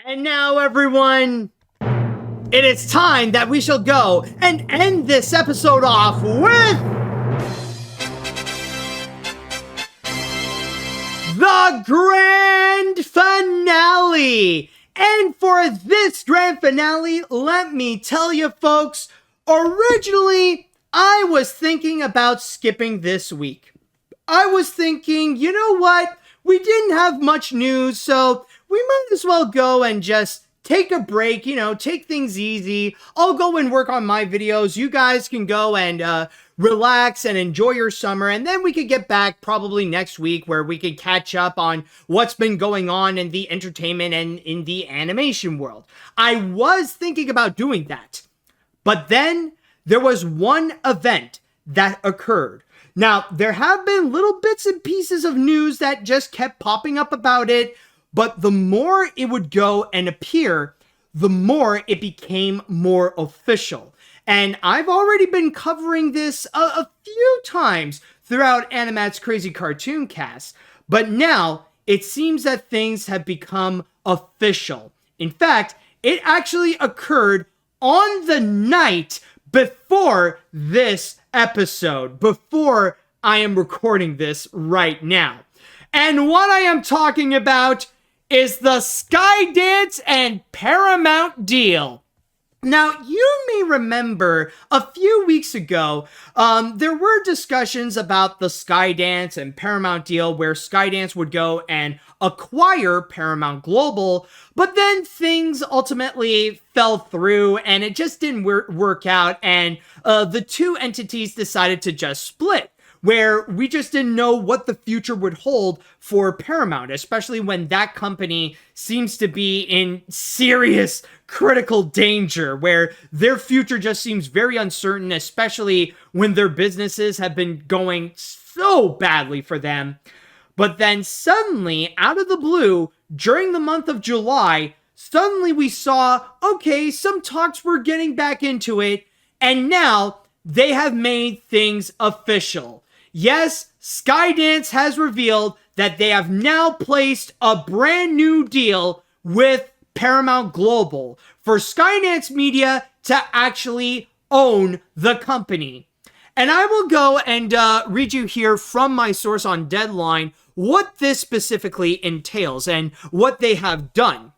And now, everyone, it is time that we shall go and end this episode off with the grand finale. And for this grand finale, let me tell you folks, originally I was thinking about skipping this week. I was thinking, you know what? We didn't have much news, so we might as well go and just take a break, take things easy. I'll go and work on my videos. You guys can go and relax and enjoy your summer, and then we could get back probably next week where we could catch up on what's been going on in the entertainment and in the animation world. I was thinking about doing that, but then there was one event that occurred. Now, there have been little bits and pieces of news that just kept popping up about it, but the more it would go and appear, the more it became more official. And I've already been covering this a few times throughout AniMat's Crazy Cartoon Cast, but now it seems that things have become official. In fact, it actually occurred on the night before this episode, before I am recording this right now. And what I am talking about is the Skydance and Paramount deal. Now, you may remember a few weeks ago, there were discussions about the Skydance and Paramount deal where Skydance would go and acquire Paramount Global, but then things ultimately fell through and it just didn't work out, and the two entities decided to just split, where we just didn't know what the future would hold for Paramount, especially when that company seems to be in serious critical danger, where their future just seems very uncertain, especially when their businesses have been going so badly for them. But then suddenly, out of the blue, during the month of July, suddenly we saw, okay, some talks were getting back into it, and now they have made things official. Yes, Skydance has revealed that they have now placed a brand new deal with Paramount Global for Skydance Media to actually own the company. And I will go and read you here from my source on Deadline what this specifically entails and what they have done.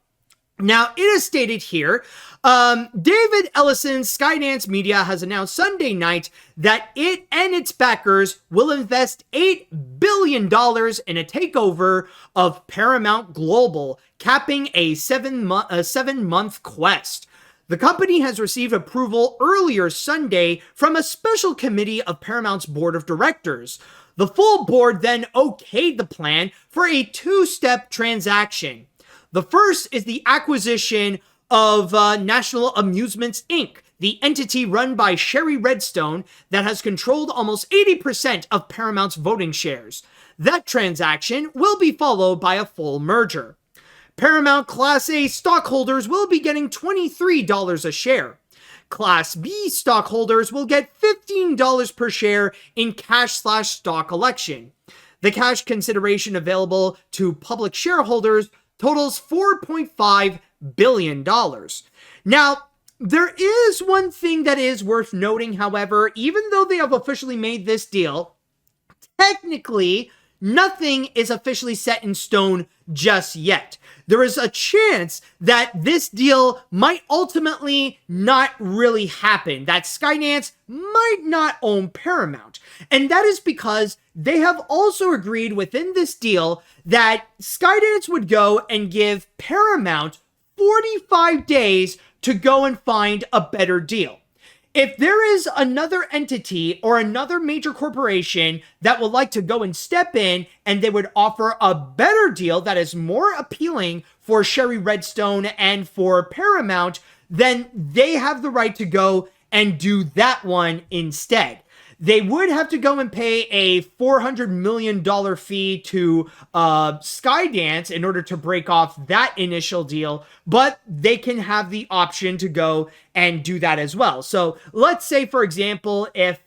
Now, it is stated here, David Ellison, Skydance Media, has announced Sunday night that it and its backers will invest $8 billion in a takeover of Paramount Global, capping a seven-month quest. The company has received approval earlier Sunday from a special committee of Paramount's board of directors. The full board then okayed the plan for a two-step transaction. The first is the acquisition of National Amusements, Inc., the entity run by Sherry Redstone that has controlled almost 80% of Paramount's voting shares. That transaction will be followed by a full merger. Paramount Class A stockholders will be getting $23 a share. Class B stockholders will get $15 per share in cash/stock election. The cash consideration available to public shareholders totals $4.5 billion. Now, there is one thing that is worth noting, however, even though they have officially made this deal, technically, nothing is officially set in stone just yet. There is a chance that this deal might ultimately not really happen, that Skydance might not own Paramount. And that is because they have also agreed within this deal that Skydance would go and give Paramount 45 days to go and find a better deal. If there is another entity or another major corporation that would like to go and step in and they would offer a better deal that is more appealing for Sherry Redstone and for Paramount, then they have the right to go and do that one instead. They would have to go and pay a $400 million fee to Skydance in order to break off that initial deal, but they can have the option to go and do that as well. So let's say, for example, if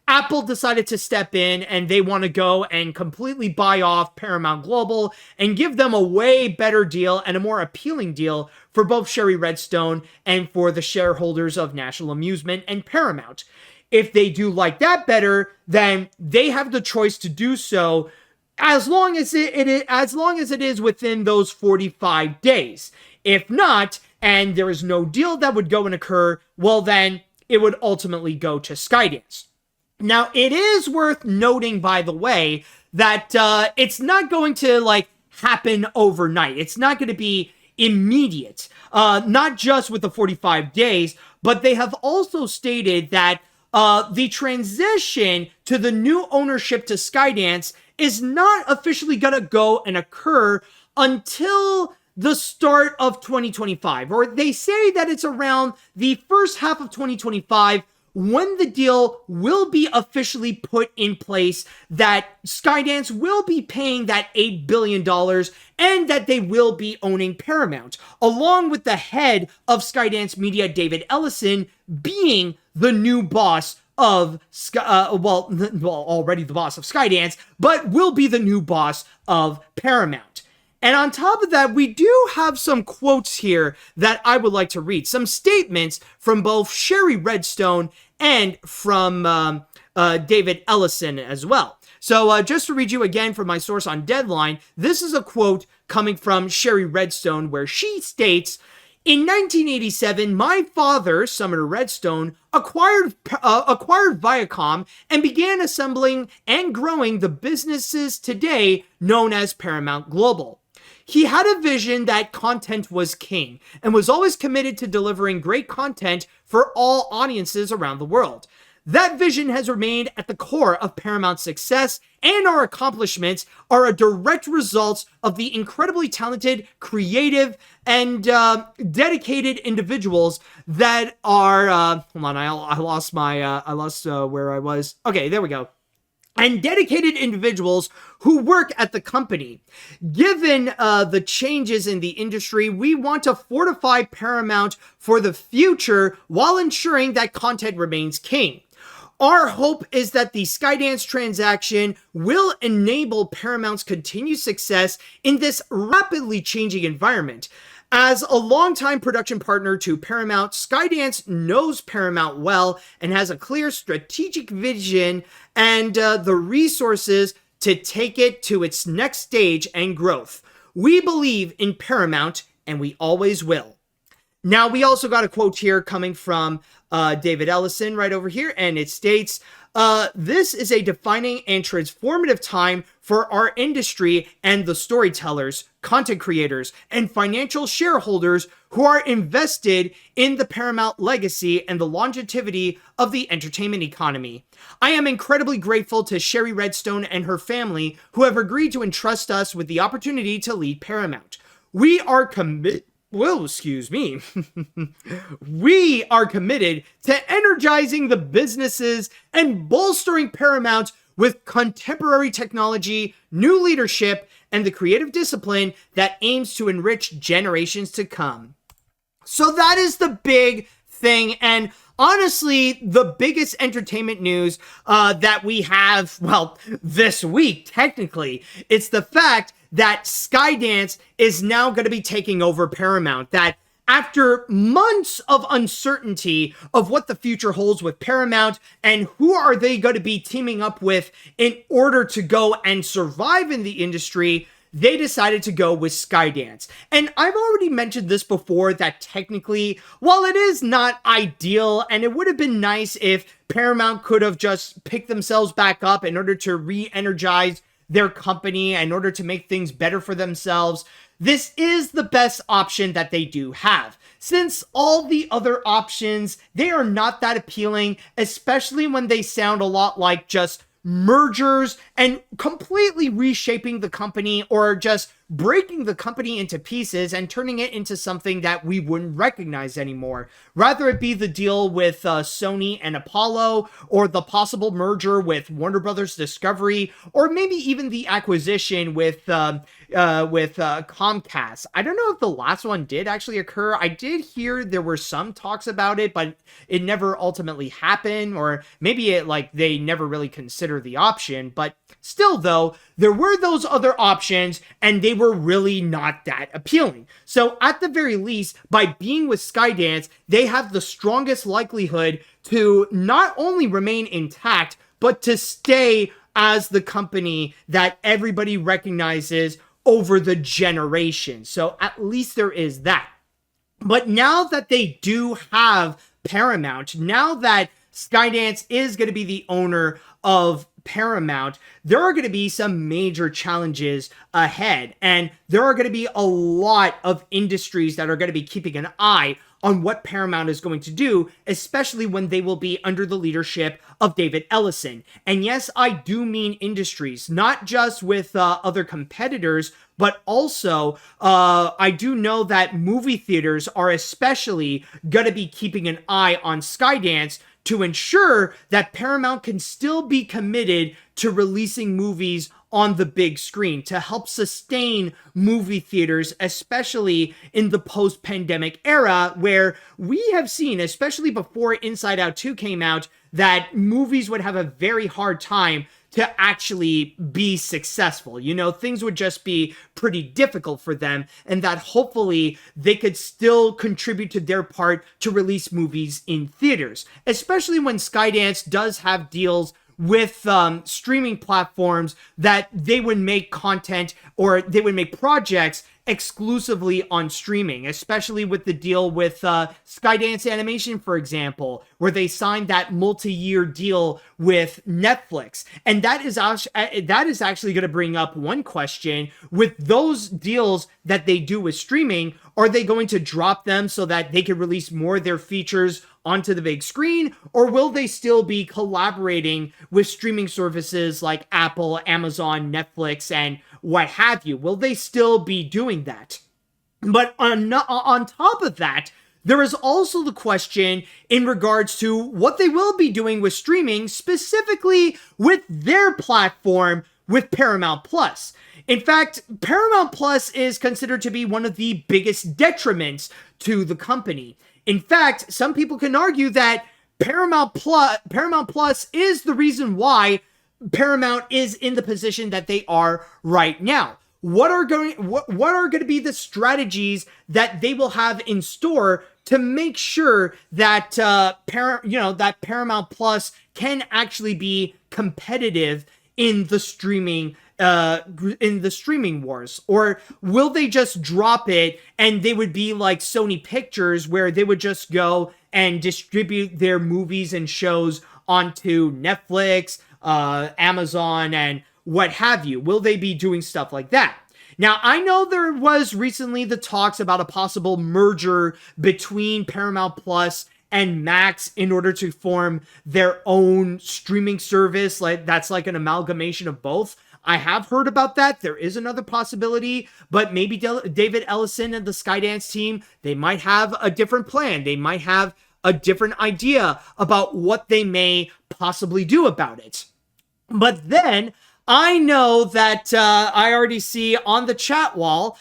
Apple decided to step in and they want to go and completely buy off Paramount Global and give them a way better deal and a more appealing deal for both Sherry Redstone and for the shareholders of National Amusement and Paramount. If they do like that better, then they have the choice to do so as long as it is within those 45 days. If not, and there is no deal that would go and occur, well then it would ultimately go to Skydance. Now, it is worth noting, by the way, that it's not going to happen overnight. It's not going to be immediate, not just with the 45 days, but they have also stated that the transition to the new ownership to Skydance is not officially going to go and occur until the start of 2025, or they say that it's around the first half of 2025 when the deal will be officially put in place, that Skydance will be paying that $8 billion and that they will be owning Paramount, along with the head of Skydance Media, David Ellison, being the new boss of already the boss of Skydance, but will be the new boss of Paramount. And on top of that, we do have some quotes here that I would like to read. Some statements from both Sherry Redstone and from David Ellison as well. So just to read you again from my source on Deadline, this is a quote coming from Sherry Redstone where she states, "In 1987, my father, Sumner Redstone, acquired Viacom and began assembling and growing the businesses today known as Paramount Global. He had a vision that content was king and was always committed to delivering great content for all audiences around the world. That vision has remained at the core of Paramount's success, and our accomplishments are a direct result of the incredibly talented, creative, and dedicated individuals that are hold on, I lost where I was. Okay, there we go. And dedicated individuals who work at the company. Given the changes in the industry, we want to fortify Paramount for the future while ensuring that content remains king. Our hope is that the Skydance transaction will enable Paramount's continued success in this rapidly changing environment. As a longtime production partner to Paramount, Skydance knows Paramount well and has a clear strategic vision and the resources to take it to its next stage and growth. We believe in Paramount, and we always will." Now, we also got a quote here coming from David Ellison right over here, and it states, "This is a defining and transformative time for our industry and the storytellers, content creators, and financial shareholders who are invested in the Paramount legacy and the longevity of the entertainment economy. I am incredibly grateful to Sherry Redstone and her family who have agreed to entrust us with the opportunity to lead Paramount. We are committed We are committed to energizing the businesses and bolstering Paramount with contemporary technology, new leadership, and the creative discipline that aims to enrich generations to come." So that is the big thing, and honestly, the biggest entertainment news that we have, this week, technically. It's the fact that Skydance is now going to be taking over Paramount. That after months of uncertainty of what the future holds with Paramount and who are they going to be teaming up with in order to go and survive in the industry, they decided to go with Skydance. And I've already mentioned this before, that technically, while it is not ideal, and it would have been nice if Paramount could have just picked themselves back up in order to re-energize their company, in order to make things better for themselves, this is the best option that they do have. Since all the other options, they are not that appealing, especially when they sound a lot like just mergers and completely reshaping the company, or just breaking the company into pieces and turning it into something that we wouldn't recognize anymore. Rather it be the deal with Sony and Apollo, or the possible merger with Warner Brothers Discovery, or maybe even the acquisition with Comcast. I don't know if the last one did actually occur. I did hear there were some talks about it, but it never ultimately happened, or maybe they never really considered the option. But still, though, there were those other options, and they were really not that appealing. So at the very least, by being with Skydance, they have the strongest likelihood to not only remain intact, but to stay as the company that everybody recognizes over the generation. So at least there is that. But now that they do have Paramount, now that Skydance is going to be the owner of Paramount, there are going to be some major challenges ahead. And there are going to be a lot of industries that are going to be keeping an eye on what Paramount is going to do, especially when they will be under the leadership of David Ellison. And yes, I do mean industries, not just with other competitors, but also I do know that movie theaters are especially going to be keeping an eye on Skydance to ensure that Paramount can still be committed to releasing movies on the big screen, to help sustain movie theaters, especially in the post-pandemic era, where we have seen, especially before Inside Out 2 came out, that movies would have a very hard time to actually be successful. You know, things would just be pretty difficult for them, and that hopefully they could still contribute to their part to release movies in theaters, especially when Skydance does have deals with streaming platforms that they would make content, or they would make projects exclusively on streaming, especially with the deal with Skydance Animation, for example, where they signed that multi-year deal with Netflix. And that is actually going to bring up one question. With those deals that they do with streaming, are they going to drop them so that they can release more of their features onto the big screen, or will they still be collaborating with streaming services like Apple, Amazon, Netflix, and what have you? Will they still be doing that? But on top of that, there is also the question in regards to what they will be doing with streaming, specifically with their platform, with Paramount Plus. In fact, Paramount Plus is considered to be one of the biggest detriments to the company. In fact, some people can argue that Paramount Plus is the reason why Paramount is in the position that they are right now. What are going to be the strategies that they will have in store to make sure that that Paramount Plus can actually be competitive in the streaming wars? Or will they just drop it and they would be like Sony Pictures, where they would just go and distribute their movies and shows onto Netflix, Amazon, and what have you? Will they be doing stuff like that? Now, I know there was recently the talks about a possible merger between Paramount Plus and Max in order to form their own streaming service, that's like an amalgamation of both. I have heard about that. There is another possibility, but maybe David Ellison and the Skydance team, they might have a different plan. They might have a different idea about what they may possibly do about it. But then I know that I already see on the chat wall,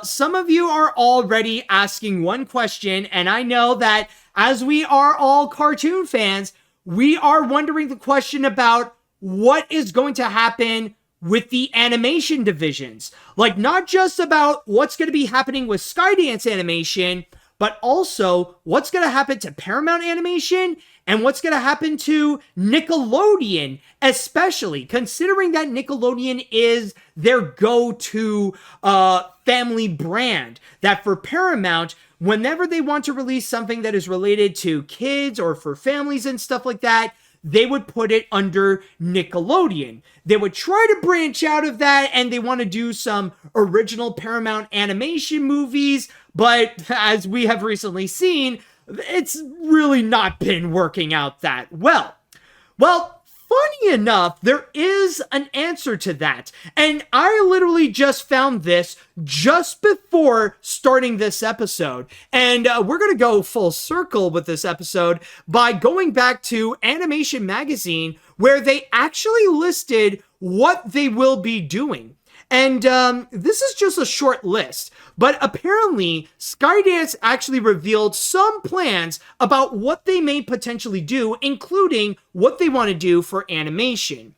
some of you are already asking one question, and I know that as we are all cartoon fans, we are wondering the question about what is going to happen with the animation divisions. Like, not just about what's going to be happening with Skydance Animation, but also what's going to happen to Paramount Animation and what's going to happen to Nickelodeon, especially considering that Nickelodeon is their go-to family brand. That for Paramount, whenever they want to release something that is related to kids or for families and stuff like that, they would put it under Nickelodeon. They would try to branch out of that, and they want to do some original Paramount animation movies, but as we have recently seen, it's really not been working out that well. Well, funny enough, there is an answer to that. And I literally just found this just before starting this episode. And we're going to go full circle with this episode by going back to Animation Magazine, where they actually listed what they will be doing. And this is just a short list, but apparently Skydance actually revealed some plans about what they may potentially do, including what they want to do for animation.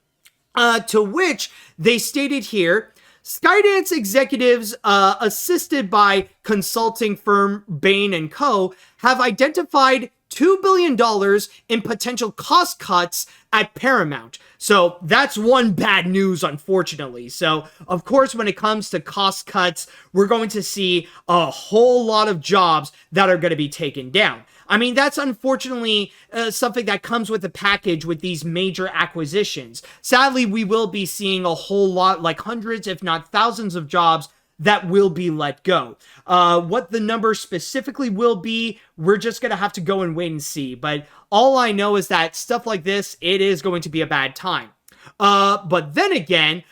To which they stated here, Skydance executives, assisted by consulting firm Bain & Co., have identified $2 billion in potential cost cuts at Paramount. So that's one bad news, unfortunately. So, of course, when it comes to cost cuts, we're going to see a whole lot of jobs that are going to be taken down. I mean, that's unfortunately something that comes with the package with these major acquisitions. Sadly, we will be seeing a whole lot, like hundreds, if not thousands of jobs that will be let go. What the number specifically will be, we're just going to have to go and wait and see. But all I know is that stuff like this, it is going to be a bad time. But then again,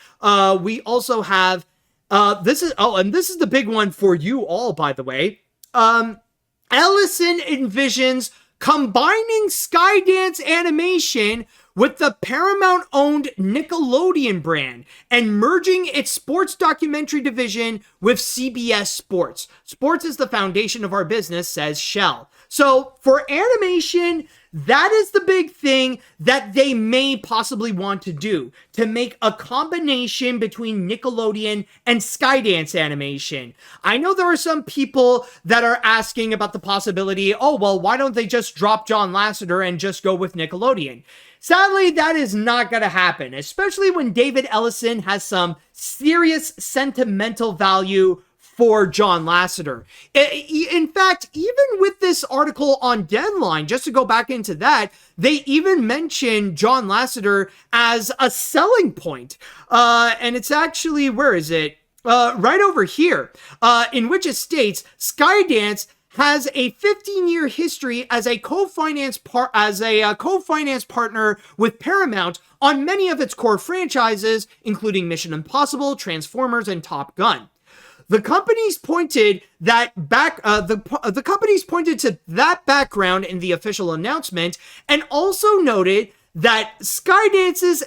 we also have, this is the big one for you all, by the way. Ellison envisions combining Skydance Animation with the Paramount-owned Nickelodeon brand and merging its sports documentary division with CBS Sports. Sports is the foundation of our business, says Shell. So for animation, that is the big thing that they may possibly want to do, to make a combination between Nickelodeon and Skydance Animation. I know there are some people that are asking about the possibility, oh, well, why don't they just drop John Lasseter and just go with Nickelodeon? Sadly, that is not going to happen, especially when David Ellison has some serious sentimental value for John Lasseter. In fact, even with this article on Deadline, just to go back into that, they even mention John Lasseter as a selling point. And it's actually, where is it? Right over here, in which it states, Skydance has a 15-year history as a co-finance partner with Paramount on many of its core franchises, including Mission Impossible, Transformers, and Top Gun. The companies pointed the companies pointed to that background in the official announcement, and also noted that Skydance's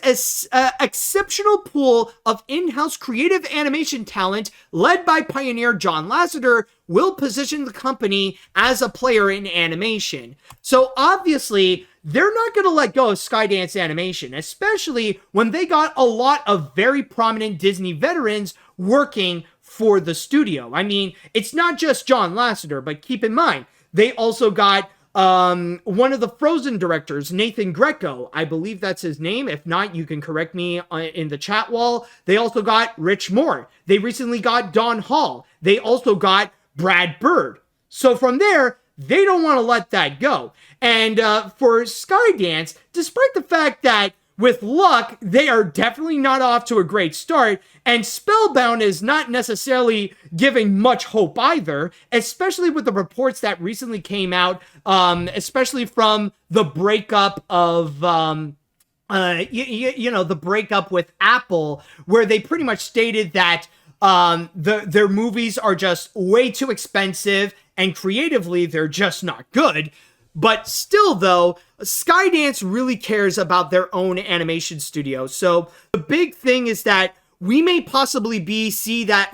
exceptional pool of in-house creative animation talent, led by pioneer John Lasseter, will position the company as a player in animation. So obviously, they're not going to let go of Skydance Animation, especially when they got a lot of very prominent Disney veterans working for the studio. I mean, it's not just John Lasseter, but keep in mind, they also got one of the Frozen directors, Nathan Greco. I believe that's his name. If not, you can correct me in the chat wall. They also got Rich Moore. They recently got Don Hall. They also got Brad Bird. So from there, they don't want to let that go. And for Skydance, despite the fact that with luck, they are definitely not off to a great start, and Spellbound is not necessarily giving much hope either, especially with the reports that recently came out, especially from the breakup of, the breakup with Apple, where they pretty much stated that their movies are just way too expensive, and creatively, they're just not good. But still, though, Skydance really cares about their own animation studio. So the big thing is that we may possibly see that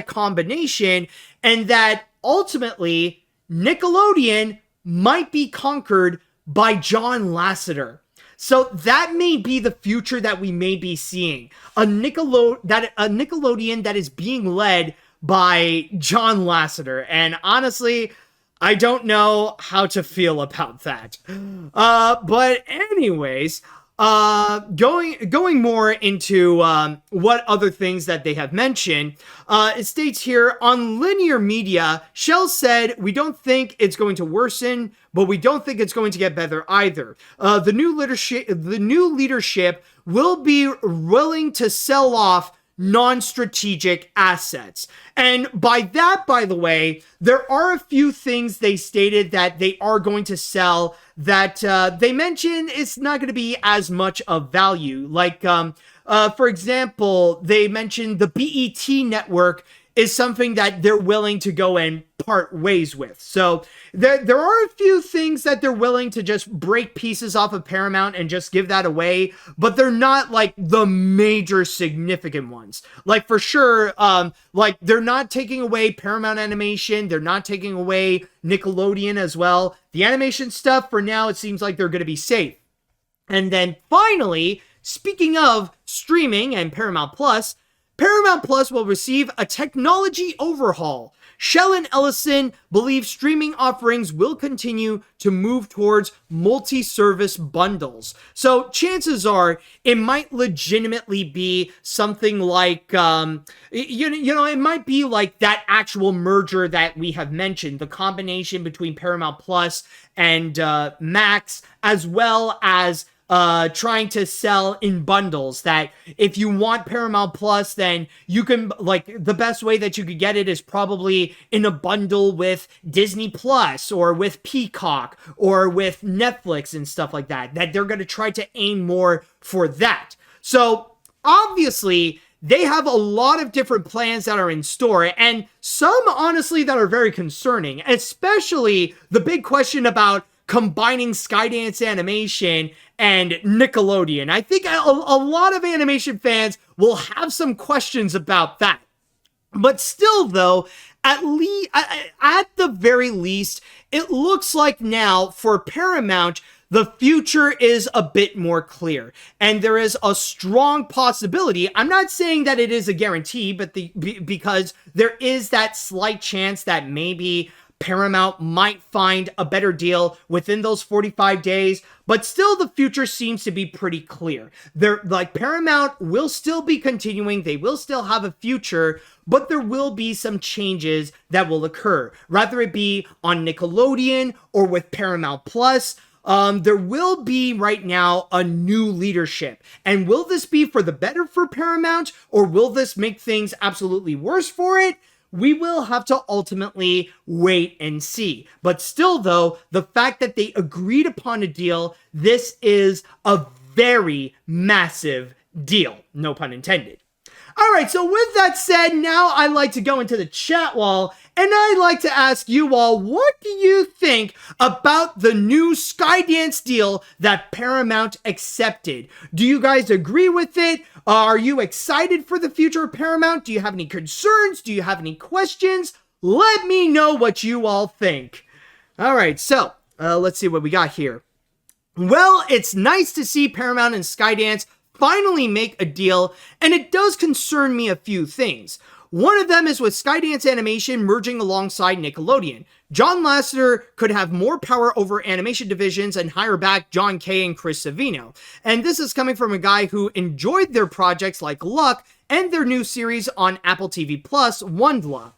combination, and that ultimately Nickelodeon might be conquered by John Lasseter. So that may be the future that we may be seeing. A Nickelodeon that is being led by John Lasseter. And honestly, I don't know how to feel about that. But anyways, going more into what other things that they have mentioned, it states here, on linear media, Shell said, we don't think it's going to worsen, but we don't think it's going to get better either. The new leadership will be willing to sell off non-strategic assets. And by that, by the way, there are a few things they stated that they are going to sell that they mention it's not going to be as much of value. Like, for example, they mentioned the BET network is something that they're willing to go and part ways with. So there are a few things that they're willing to just break pieces off of Paramount and just give that away, but they're not like the major significant ones. Like for sure, like they're not taking away Paramount Animation. They're not taking away Nickelodeon as well. The animation stuff for now, it seems like they're going to be safe. And then finally, speaking of streaming and Paramount Plus will receive a technology overhaul. Shell and Ellison believe streaming offerings will continue to move towards multi-service bundles. So chances are it might legitimately be something like, it might be like that actual merger that we have mentioned, the combination between Paramount Plus and Max, as well as trying to sell in bundles, that if you want Paramount Plus, then you can, like, the best way that you could get it is probably in a bundle with Disney Plus or with Peacock or with Netflix and stuff like that, that they're going to try to aim more for that. So obviously they have a lot of different plans that are in store, and some honestly that are very concerning, especially the big question about combining Skydance Animation and Nickelodeon. I think a lot of animation fans will have some questions about that. But still, though, at the very least, it looks like now for Paramount, the future is a bit more clear, and there is a strong possibility. I'm not saying that it is a guarantee, but because there is that slight chance that maybe Paramount might find a better deal within those 45 days, but still the future seems to be pretty clear. Paramount will still be continuing, they will still have a future, but there will be some changes that will occur. Rather it be on Nickelodeon or with Paramount Plus, there will be right now a new leadership. And will this be for the better for Paramount, or will this make things absolutely worse for it? We will have to ultimately wait and see. But still, though, the fact that they agreed upon a deal, this is a very massive deal. No pun intended. All right, so with that said, now I'd like to go into the chat wall, and I'd like to ask you all, what do you think about the new Skydance deal that Paramount accepted? Do you guys agree with it? Are you excited for the future of Paramount? Do you have any concerns? Do you have any questions? Let me know what you all think. All right, so let's see what we got here. Well, it's nice to see Paramount and Skydance finally make a deal, and it does concern me a few things. One of them is with Skydance Animation merging alongside Nickelodeon. John Lasseter could have more power over animation divisions and hire back John Kay and Chris Savino. And this is coming from a guy who enjoyed their projects like Luck and their new series on Apple TV Plus, Wondla.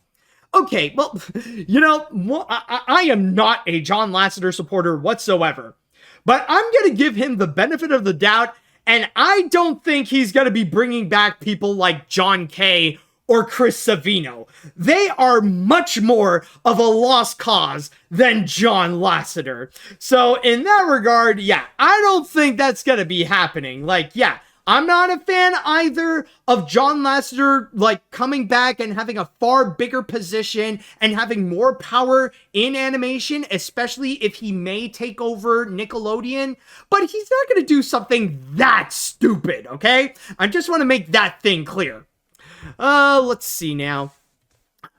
Okay, well, I am not a John Lasseter supporter whatsoever, but I'm going to give him the benefit of the doubt, and I don't think he's going to be bringing back people like John Kay or Chris Savino. They are much more of a lost cause than John Lasseter. So in that regard, yeah, I don't think that's going to be happening. I'm not a fan either of John Lasseter, coming back and having a far bigger position and having more power in animation, especially if he may take over Nickelodeon. But he's not going to do something that stupid, okay? I just want to make that thing clear. Let's see now.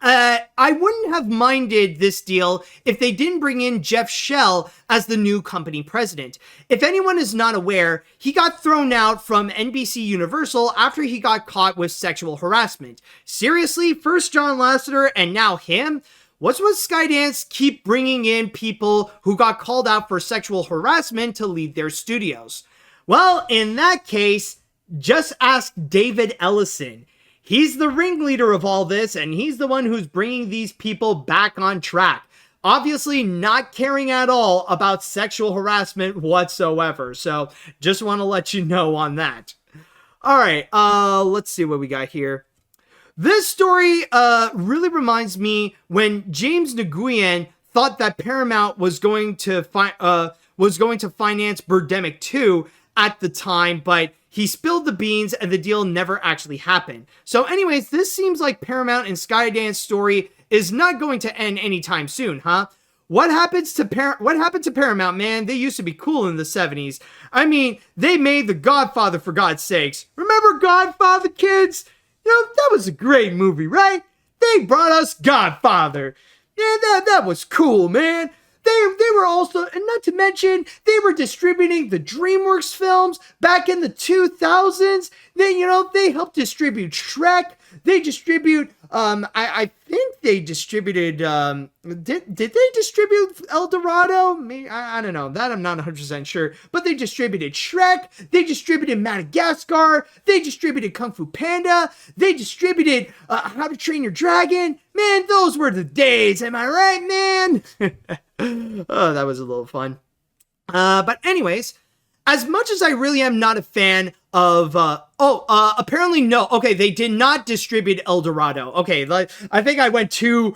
I wouldn't have minded this deal if they didn't bring in Jeff Shell as the new company president. If anyone is not aware, he got thrown out from NBC Universal after he got caught with sexual harassment. Seriously? First John Lasseter and now him? What's with Skydance keep bringing in people who got called out for sexual harassment to lead their studios? Well, in that case, just ask David Ellison. He's the ringleader of all this, and he's the one who's bringing these people back on track. Obviously not caring at all about sexual harassment whatsoever. So just want to let you know on that. All right, let's see what we got here. This story really reminds me when James Nguyen thought that Paramount was going to finance Birdemic 2 at the time, but he spilled the beans and the deal never actually happened. So anyways, this seems like Paramount and Skydance story is not going to end anytime soon, huh? What happened to Paramount, man? They used to be cool in the 70s. I mean, they made The Godfather, for God's sakes. Remember Godfather, kids? You know, that was a great movie, right? They brought us Godfather. Yeah, that was cool, man. They were also, and not to mention, they were distributing the DreamWorks films back in the 2000s. They helped distribute Shrek. They distribute, I think they distributed, did they distribute El Dorado? Maybe, I don't know. That I'm not 100% sure. But they distributed Shrek. They distributed Madagascar. They distributed Kung Fu Panda. They distributed How to Train Your Dragon. Man, those were the days. Am I right, man? Oh, that was a little fun. But anyways, as much as I really am not a fan of, apparently no. Okay, they did not distribute El Dorado. Okay, I think I went too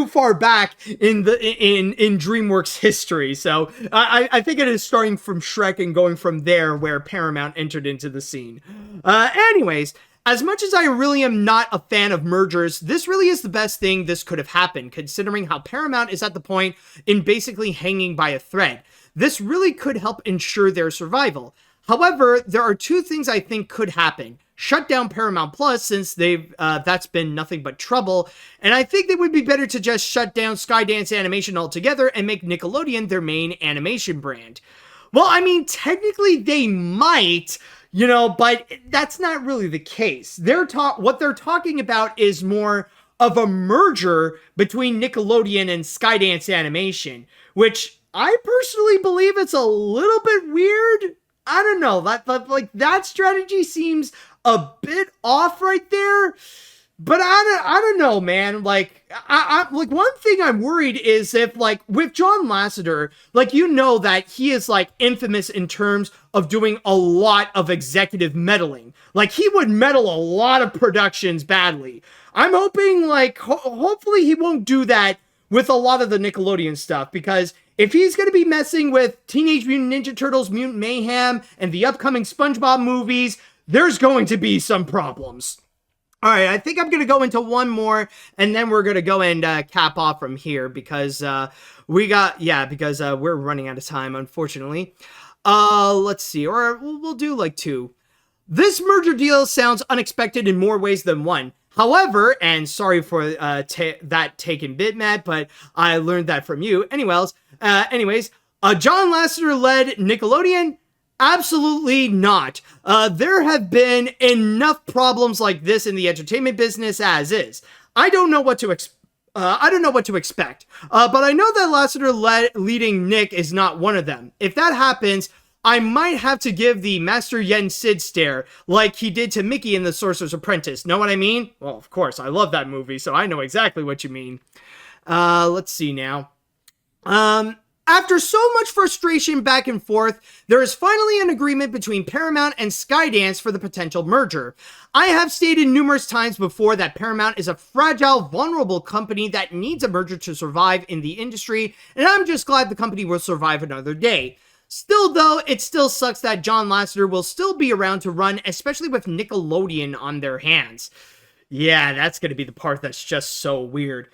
far back in DreamWorks history. So I think it is starting from Shrek and going from there where Paramount entered into the scene. Anyways, as much as I really am not a fan of mergers, this really is the best thing this could have happened, considering how Paramount is at the point in basically hanging by a thread. This really could help ensure their survival. However, there are two things I think could happen. Shut down Paramount Plus, since that's been nothing but trouble, and I think it would be better to just shut down Skydance Animation altogether and make Nickelodeon their main animation brand. Well, I mean, technically they might, but that's not really the case. What they're talking about is more of a merger between Nickelodeon and Skydance Animation, which I personally believe it's a little bit weird. I don't know. That strategy seems a bit off right there. But I don't know, man. I one thing I'm worried is if, with John Lasseter, that he is, infamous in terms of doing a lot of executive meddling. He would meddle a lot of productions badly. I'm hoping, hopefully he won't do that with a lot of the Nickelodeon stuff, because if he's going to be messing with Teenage Mutant Ninja Turtles, Mutant Mayhem, and the upcoming SpongeBob movies, there's going to be some problems. All right, I think I'm going to go into one more, and then we're going to go and cap off from here, because we're running out of time, unfortunately. Let's see, or we'll do two. This merger deal sounds unexpected in more ways than one. However, and sorry for that taken bit, Matt, but I learned that from you. Anyways, John Lasseter-led Nickelodeon? Absolutely not. There have been enough problems like this in the entertainment business as is. I don't know what to expect. But I know that Lasseter leading Nick is not one of them. If that happens, I might have to give the Master Yen Sid stare like he did to Mickey in The Sorcerer's Apprentice. Know what I mean? Well, of course, I love that movie, so I know exactly what you mean. Let's see now. After so much frustration back and forth, there is finally an agreement between Paramount and Skydance for the potential merger. I have stated numerous times before that Paramount is a fragile, vulnerable company that needs a merger to survive in the industry, and I'm just glad the company will survive another day. Still, though, it still sucks that John Lasseter will still be around to run, especially with Nickelodeon on their hands. Yeah, that's going to be the part that's just so weird.